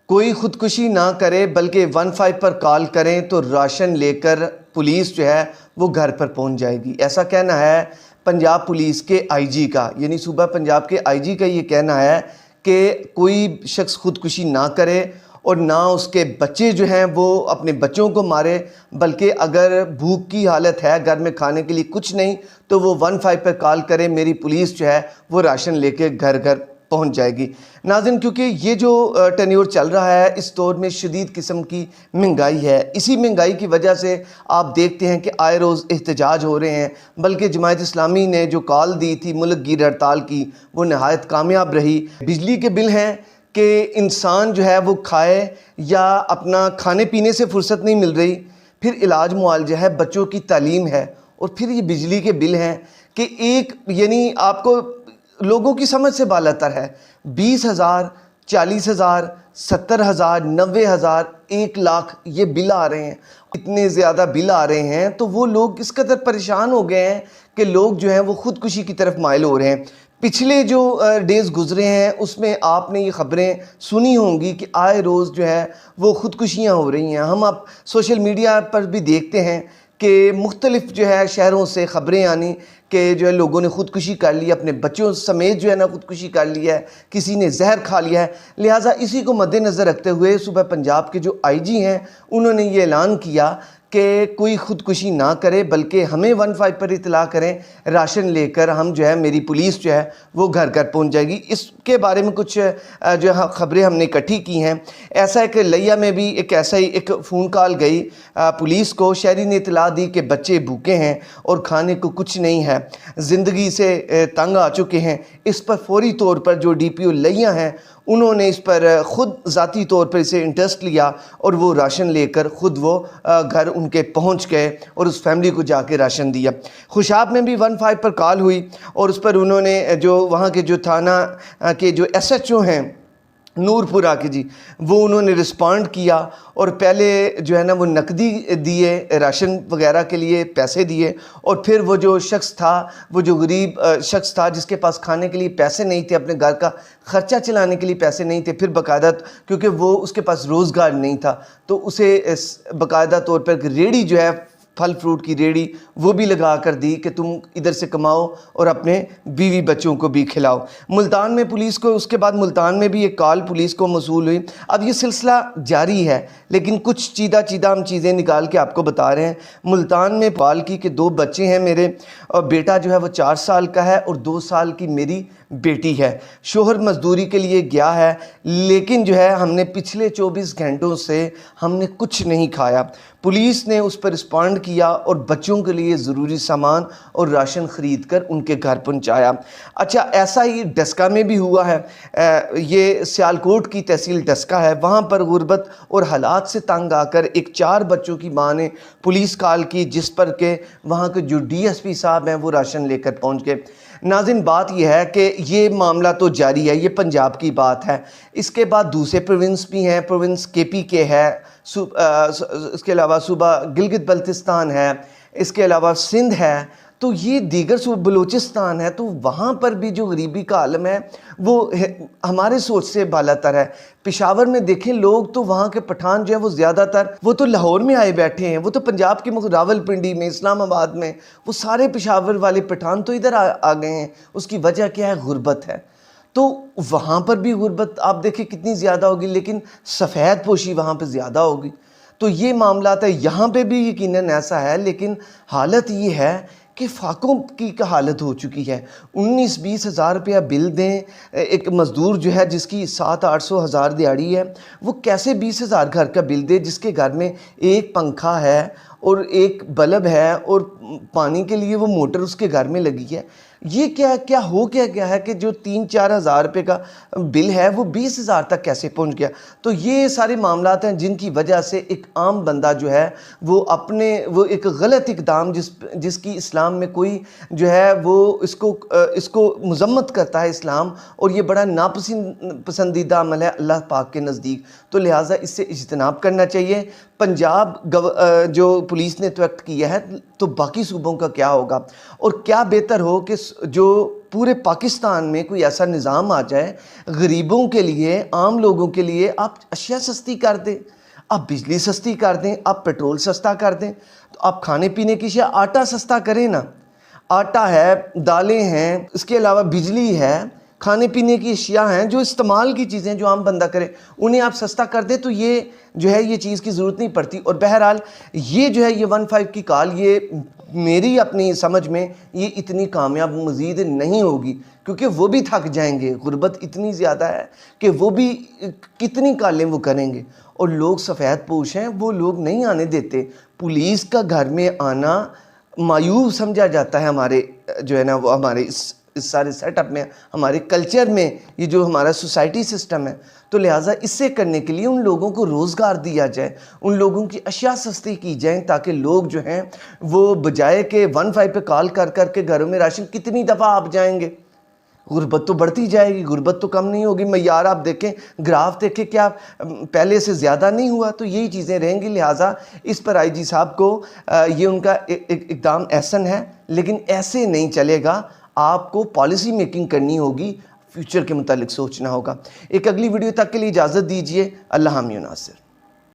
कोई खुदकुशी ना करे बल्कि 15 पर कॉल करें तो राशन लेकर पुलिस जो है वो घर पर पहुंच जाएगी। ऐसा कहना है पंजाब पुलिस के आईजी का, यानी सूबा पंजाब के आईजी का ये कहना है कि कोई शख्स खुदकुशी ना करे और ना उसके बच्चे जो हैं वो अपने बच्चों को मारे, बल्कि अगर भूख की हालत है, घर में खाने के लिए कुछ नहीं, तो वो 15 पर कॉल करे, मेरी पुलिस जो है वो राशन लेके घर घर पहुंच जाएगी। नाज़रीन, क्योंकि ये जो टेन्योर चल रहा है इस दौर में शदीद किस्म की महंगाई है, इसी महंगाई की वजह से आप देखते हैं कि आए रोज़ एहतजाज हो रहे हैं। बल्कि जमायत इस्लामी ने जो कॉल दी थी मुल्क गिर हड़ताल की, वो नहायत कामयाब रही। बिजली के बिल हैं कि इंसान जो है वो खाए या अपना खाने पीने से फुर्सत नहीं मिल रही, फिर इलाज मुआलजा है, बच्चों की तालीम है, और फिर ये बिजली के बिल हैं कि एक यानी आपको लोगों की समझ से बालातर है। 20,000, 40,000, 70,000, 90,000, 1,00,000 ये बिल आ रहे हैं। इतने ज़्यादा बिल आ रहे हैं तो वो लोग इस कदर परेशान हो गए हैं कि लोग जो हैं वो ख़ुदकुशी की तरफ माइल हो रहे हैं। पिछले जो डेज़ गुजरे हैं उसमें आपने ये ख़बरें सुनी होंगी कि आए रोज़ जो है वो ख़ुदकुशियाँ हो रही हैं। हम आप सोशल मीडिया पर भी देखते हैं कि मुख्तलिफ़ जो है शहरों से ख़बरें आनी कि जो है लोगों ने ख़ुदकुशी कर ली, अपने बच्चों समेत जो है ना ख़ुदकुशी कर लिया है, किसी ने जहर खा लिया है। लिहाजा इसी को मद्देनज़र रखते हुए सूबा पंजाब के जो आईजी हैं उन्होंने ये ऐलान किया कि कोई ख़ुदकुशी ना करे बल्कि हमें 15 पर इतला करें, राशन लेकर हम जो है मेरी पुलिस जो है वो घर घर पहुंच जाएगी। इसके बारे में कुछ जो ख़बरें हमने इकट्ठी की हैं। ऐसा है कि लिया में भी एक ऐसा ही एक फ़ोन कॉल गई पुलिस को, शहरी ने इतला दी कि बच्चे भूखे हैं और खाने को कुछ नहीं है, ज़िंदगी से तंग आ चुके हैं। इस पर फौरी तौर पर जो DPO लिया हैं उन्होंने इस पर ख़ुद ज़ाती तौर पर इसे इंटरेस्ट लिया और वो राशन लेकर ख़ुद वो घर उनके पहुंच गए और उस फैमिली को जाके राशन दिया। खुशाब में भी 15 पर कॉल हुई और उस पर उन्होंने जो वहाँ के जो थाना के जो SHO हैं नूरपुरा के जी, वो उन्होंने रिस्पॉन्ड किया और पहले जो है ना वो नकदी दिए, राशन वगैरह के लिए पैसे दिए, और फिर वो जो शख्स था, वो जो गरीब शख्स था जिसके पास खाने के लिए पैसे नहीं थे, अपने घर का ख़र्चा चलाने के लिए पैसे नहीं थे, फिर बाकायदा क्योंकि वो उसके पास रोज़गार नहीं था तो उसे बाकायदा तौर पर रेडी जो है फल फ्रूट की रेडी वो भी लगा कर दी कि तुम इधर से कमाओ और अपने बीवी बच्चों को भी खिलाओ। मुल्तान में पुलिस को उसके बाद मुल्तान में भी एक कॉल पुलिस को मौसूल हुई। अब ये सिलसिला जारी है लेकिन कुछ चीदा हम चीज़ें निकाल के आपको बता रहे हैं। मुल्तान में कॉल की कि 2 बच्चे हैं मेरे, और बेटा जो है वो 4 साल का है और 2 साल की मेरी बेटी है। शोहर मजदूरी के लिए गया है लेकिन जो है हमने पिछले 24 घंटों से हमने कुछ नहीं खाया। पुलिस ने उस पर रिस्पॉन्ड किया और बच्चों के लिए ज़रूरी सामान और राशन ख़रीद कर उनके घर पहुंचाया। अच्छा, ऐसा ही डस्का में भी हुआ है। ये सियालकोट की तहसील डस्का है, वहाँ पर गुर्बत और हालात से तंग आकर एक 4 बच्चों की माँ ने पुलिस कॉल की, जिस पर के वहाँ के जो DSP साहब हैं वो राशन लेकर पहुँच गए। नाज़रीन, बात यह है कि ये मामला तो जारी है, ये पंजाब की बात है। इसके बाद दूसरे प्रोविंस भी हैं, प्रोविंस KPK है, इसके अलावा सूबा गिलगित बल्तिस्तान है, इसके अलावा सिंध है, तो ये दीगर बलूचिस्तान है। तो वहाँ पर भी जो गरीबी का आलम है वो हमारे सोच से बालातर है। पेशावर में देखें लोग, तो वहाँ के पठान जो है वो ज़्यादातर वो तो लाहौर में आए बैठे हैं, वो तो पंजाब के रावलपिंडी में, इस्लामाबाद में, वो सारे पेशावर वाले पठान तो इधर आ गए हैं। उसकी वजह क्या है? गुर्बत है। तो वहाँ पर भी गुर्बत आप देखें कितनी ज़्यादा होगी, लेकिन सफ़ेद पोशी वहाँ पर ज़्यादा होगी। तो ये मामला है, यहाँ पे भी यकीनन ऐसा है, लेकिन हालत ये है कि फाकों की का हालत हो चुकी है। 19-20 हज़ार रुपया बिल दें, एक मज़दूर जो है जिसकी 700-800 हज़ार दिहाड़ी है, वो कैसे 20 हज़ार घर का बिल दे जिसके घर में एक पंखा है और एक बल्ब है और पानी के लिए वो मोटर उसके घर में लगी है। ये क्या हो गया है कि जो 3-4 हज़ार रुपये का बिल है वो 20 हज़ार तक कैसे पहुंच गया। तो ये सारे मामलात हैं जिनकी वजह से एक आम बंदा जो है वो एक गलत इक़दाम जिसकी इस्लाम में कोई जो है वो इसको मज़म्मत करता है इस्लाम, और ये बड़ा नापसंदीदा अमल है अल्लाह पाक के नज़दीक। तो लिहाजा इससे इज्तनाब करना चाहिए। जो पुलिस ने तरक्की किया है तो बाकी सूबों का क्या होगा। और क्या बेहतर हो कि जो पूरे पाकिस्तान में कोई ऐसा निज़ाम आ जाए गरीबों के लिए, आम लोगों के लिए, आप अशिया सस्ती कर दें, आप बिजली सस्ती कर दें, आप पेट्रोल सस्ता कर दें, तो आप खाने पीने की अशिया, आटा सस्ता करें ना, आटा है, दालें हैं, इसके अलावा बिजली है, खाने पीने की अशिया हैं, जो इस्तेमाल की चीज़ें जो आम बंदा करे उन्हें आप सस्ता कर दें, तो ये जो है ये चीज़ की ज़रूरत नहीं पड़ती। और बहरहाल ये जो है ये 15 की कॉल, ये मेरी अपनी समझ में ये इतनी कामयाब मज़ीद नहीं होगी, क्योंकि वो भी थक जाएंगे, गुर्बत इतनी ज़्यादा है कि वो भी कितनी कॉलें वो करेंगे। और लोग सफ़ेद पोश हैं, वो लोग नहीं आने देते। पुलिस का घर में आना मायूब समझा जाता है हमारे जो है ना वो हमारे इस सारे सेटअप में, हमारे कल्चर में, ये जो हमारा सोसाइटी सिस्टम है। तो लिहाजा इससे करने के लिए उन लोगों को रोज़गार दिया जाए, उन लोगों की अशिया सस्ती की जाए, ताकि लोग जो हैं वो बजाय के 15 पे कॉल कर कर के घरों में राशन कितनी दफ़ा आप जाएंगे, गुर्बत तो बढ़ती जाएगी, गुर्बत तो कम नहीं होगी। मैयार आप देखें, ग्राफ देखें, क्या पहले से ज़्यादा नहीं हुआ? तो यही चीज़ें रहेंगी। लिहाजा इस पर आईजी साहब को ये उनका इक़दाम एहसन है, लेकिन ऐसे नहीं चलेगा। आपको पॉलिसी मेकिंग करनी होगी, फ्यूचर के मुतालिक सोचना होगा। एक अगली वीडियो तक के लिए इजाज़त दीजिए। अल्लाह हामिद नासिर।